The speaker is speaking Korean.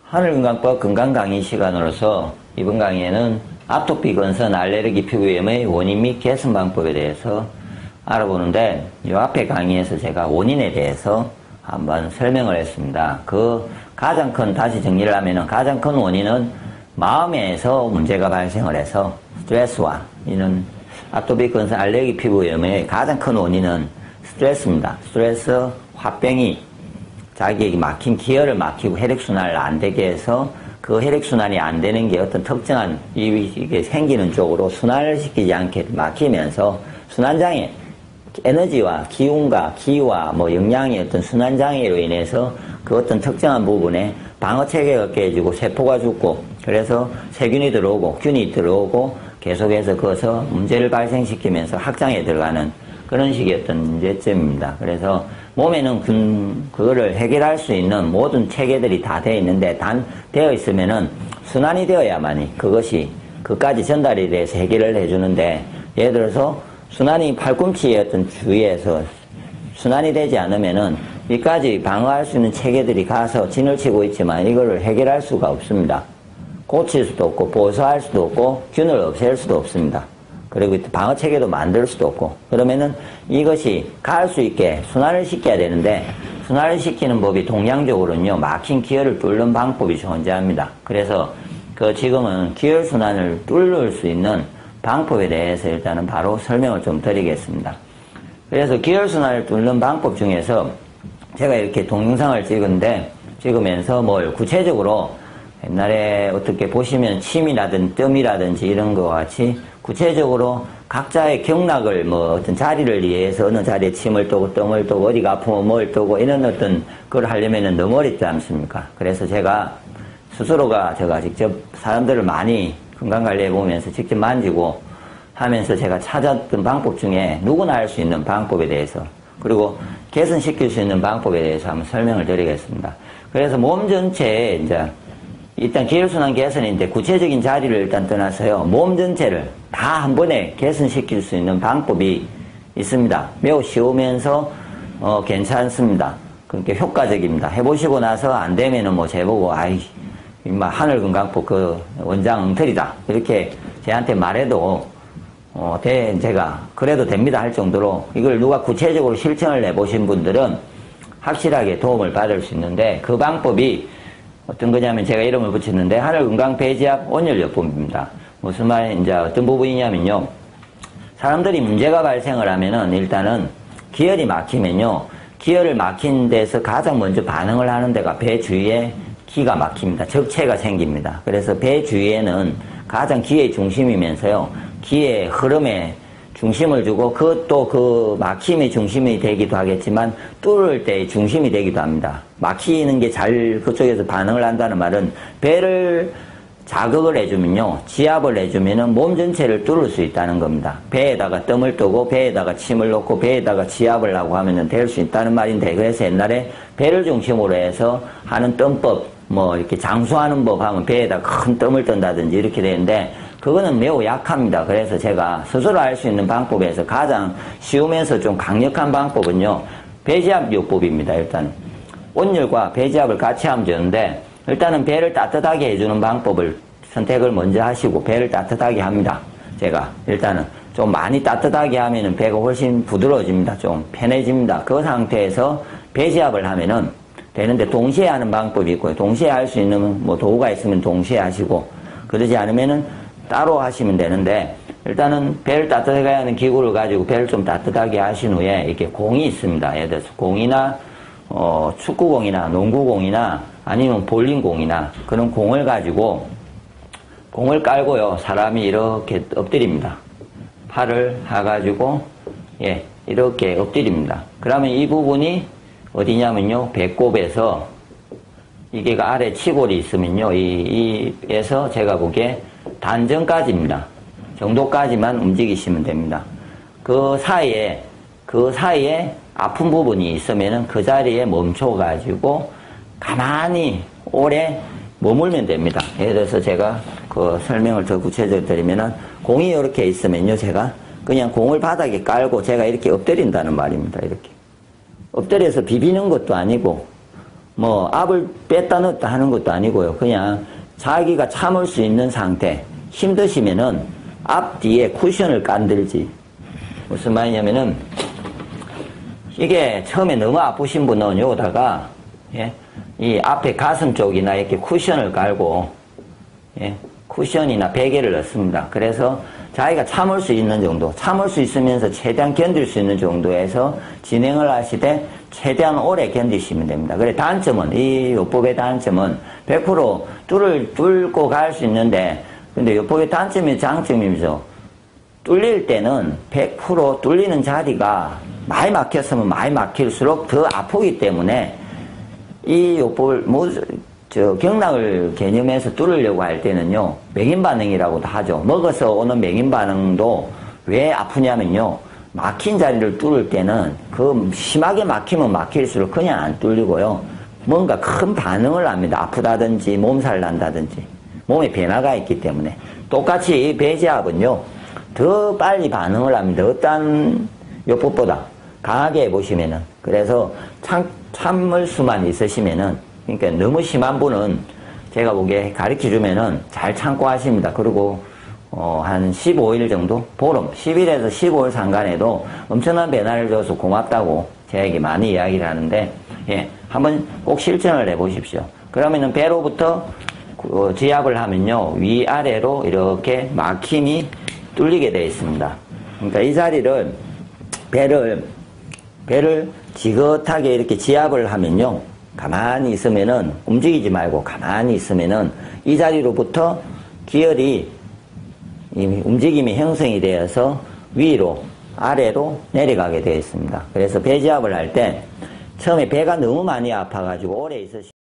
하늘건강법 건강강의 시간으로서 이번 강의에는 아토피 건선 알레르기 피부염의 원인 및 개선 방법에 대해서 알아보는데, 이 앞에 강의에서 제가 원인에 대해서 한번 설명을 했습니다. 가장 큰, 다시 정리를 하면은 가장 큰 원인은 마음에서 문제가 발생을 해서 스트레스와, 이는 아토피 건선 알레르기 피부염의 가장 큰 원인은 스트레스입니다. 스트레스, 화병이 자기에게 막힌 기혈을 막히고 혈액순환을 안 되게 해서 그 혈액순환이 안 되는 게 어떤 특정한 이게 생기는 쪽으로 순환을 시키지 않게 막히면서 순환장애, 에너지와 기운과 기와 영양의 어떤 순환장애로 인해서 그 어떤 특정한 부분에 방어체계가 깨지고 세포가 죽고, 그래서 세균이 들어오고 균이 들어오고 계속해서 거기서 문제를 발생시키면서 확장에 들어가는 그런 식의 어떤 문제점입니다. 그래서 몸에는 그거를 해결할 수 있는 모든 체계들이 다 되어 있는데, 되어 있으면은 순환이 되어야만이 그까지 전달이 돼서 해결을 해주는데, 예를 들어서 순환이 팔꿈치의 어떤 주위에서 순환이 되지 않으면은 이까지 방어할 수 있는 체계들이 가서 진을 치고 있지만 이거를 해결할 수가 없습니다. 고칠 수도 없고 보수할 수도 없고 균을 없앨 수도 없습니다. 그리고 방어체계도 만들 수도 없고, 그러면은 이것이 갈 수 있게 순환을 시켜야 되는데, 순환을 시키는 법이 동양적으로는요, 막힌 기혈을 뚫는 방법이 존재합니다. 그래서 지금은 기혈순환을 뚫을 수 있는 방법에 대해서 일단은 바로 설명을 좀 드리겠습니다. 그래서 기혈순환을 뚫는 방법 중에서 제가 이렇게 동영상을 찍으면서 구체적으로 옛날에 어떻게 보시면 침이라든지 뜸이라든지 이런 것과 같이 구체적으로 각자의 경락을 어떤 자리를 이해해서 어느 자리에 침을 뜨고 뜸을 뜨고 어디가 아프면 뭘 뜨고 이런 어떤 걸 하려면은 너무 어렵지 않습니까? 그래서 제가 직접 사람들을 많이 건강관리해 보면서 직접 만지고 하면서 제가 찾았던 방법 중에 누구나 할 수 있는 방법에 대해서, 그리고 개선시킬 수 있는 방법에 대해서 한번 설명을 드리겠습니다. 그래서 몸 전체에 일단 기혈순환 개선인데 구체적인 자리를 일단 떠나서요, 몸 전체를 다 한 번에 개선시킬 수 있는 방법이 있습니다. 매우 쉬우면서 괜찮습니다. 그러니까 효과적입니다. 해보시고 나서 안 되면은 제보고 하늘건강법 원장 엉터리다 이렇게 저한테 말해도 제가 그래도 됩니다 할 정도로, 이걸 누가 구체적으로 실천을 해보신 분들은 확실하게 도움을 받을 수 있는데, 그 방법이 어떤 거냐면 제가 이름을 붙였는데 하늘건강배지압 온열요법입니다. 무슨 어떤 부분이냐면요, 사람들이 문제가 발생을 하면은 일단은 기혈이 막히면요, 기혈을 막힌 데서 가장 먼저 반응을 하는 데가 배 주위에 기가 막힙니다. 적체가 생깁니다. 그래서 배 주위에는 가장 기의 중심이면서요, 기의 흐름에 중심을 주고 그것도 그 막힘의 중심이 되기도 하겠지만 뚫을 때의 중심이 되기도 합니다. 막히는 게 그쪽에서 반응을 한다는 말은 배를 자극을 해주면요, 지압을 해주면은 몸 전체를 뚫을 수 있다는 겁니다. 배에다가 뜸을 뜨고 배에다가 침을 놓고 배에다가 지압을 하고 하면은 될 수 있다는 말인데, 그래서 옛날에 배를 중심으로 해서 하는 뜸법, 이렇게 장수하는 법 하면 배에다 큰 뜸을 뜬다든지 이렇게 되는데, 그거는 매우 약합니다. 그래서 제가 스스로 할 수 있는 방법에서 가장 쉬우면서 좀 강력한 방법은요, 배지압요법입니다. 일단 온열과 배지압을 같이 하면 되는데, 일단은 배를 따뜻하게 해주는 방법을 선택을 먼저 하시고 배를 따뜻하게 합니다. 제가 일단은 좀 많이 따뜻하게 하면은 배가 훨씬 부드러워집니다. 좀 편해집니다. 그 상태에서 배지압을 하면은 되는데, 동시에 하는 방법이 있고요, 동시에 할 수 있는 도구가 있으면 동시에 하시고, 그러지 않으면은 따로 하시면 되는데, 일단은 배를 따뜻하게 하는 기구를 가지고 배를 좀 따뜻하게 하신 후에 이렇게 공이 있습니다. 예를 들어서 공이나 축구공이나 농구공이나 아니면 볼링공이나 그런 공을 가지고 공을 깔고요, 사람이 이렇게 엎드립니다. 팔을 해가지고 이렇게 엎드립니다. 그러면 이 부분이 어디냐면요, 배꼽에서 이게 아래 치골이 있으면요, 이에서 제가 보기에 단전까지입니다. 정도까지만 움직이시면 됩니다. 그 사이에 아픈 부분이 있으면은 그 자리에 멈춰가지고 가만히 오래 머물면 됩니다. 예를 들어서 제가 설명을 더 구체적으로 드리면은, 공이 이렇게 있으면요, 제가 그냥 공을 바닥에 깔고 제가 이렇게 엎드린다는 말입니다. 이렇게 엎드려서 비비는 것도 아니고 뭐 압을 뺐다 넣었다 하는 것도 아니고요. 그냥 자기가 참을 수 있는 상태. 힘드시면은 앞 뒤에 쿠션을 깐들지. 무슨 말이냐면은 이게 처음에 너무 아프신 분은 여기다가 예? 이 앞에 가슴 쪽이나 이렇게 쿠션을 깔고 예? 쿠션이나 베개를 넣습니다. 그래서 자기가 참을 수 있는 정도, 참을 수 있으면서 최대한 견딜 수 있는 정도에서 진행을 하시되 최대한 오래 견디시면 됩니다. 그래 단점은 이 요법의 단점은 100% 뚫을 뚫고 갈 수 있는데 근데 요법의 단점이 장점이죠. 뚫릴 때는 100% 뚫리는 자리가 많이 막혔으면 많이 막힐수록 더 아프기 때문에 이 요법을 경락을 개념해서 뚫으려고 할 때는요, 맹인 반응이라고도 하죠. 먹어서 오는 맹인 반응도 왜 아프냐면요, 막힌 자리를 뚫을 때는 그 심하게 막히면 막힐수록 그냥 안 뚫리고요, 뭔가 큰 반응을 합니다. 아프다든지 몸살 난다든지 몸에 변화가 있기 때문에. 똑같이 이 배제압은요, 더 빨리 반응을 합니다. 어떤 요법보다 강하게 해보시면은. 그래서 참을 수만 있으시면은, 그러니까 너무 심한 분은 제가 보기에 가르쳐 주면은 잘 참고 하십니다. 그리고 한 15일 정도? 보름, 10일에서 15일 상간에도 엄청난 변화를 줘서 고맙다고 저에게 많이 이야기를 하는데, 예, 한번 꼭 실천을 해 보십시오. 그러면은 배로부터 지압을 하면요, 위아래로 이렇게 막힘이 뚫리게 되어 있습니다. 그러니까 이 자리를, 배를 지긋하게 이렇게 지압을 하면요, 가만히 있으면은, 움직이지 말고 가만히 있으면은 이 자리로부터 기혈이 움직임이 형성이 되어서 위로, 아래로 내려가게 되어 있습니다. 그래서 배지압을 할 때 처음에 배가 너무 많이 아파가지고 오래 있으시면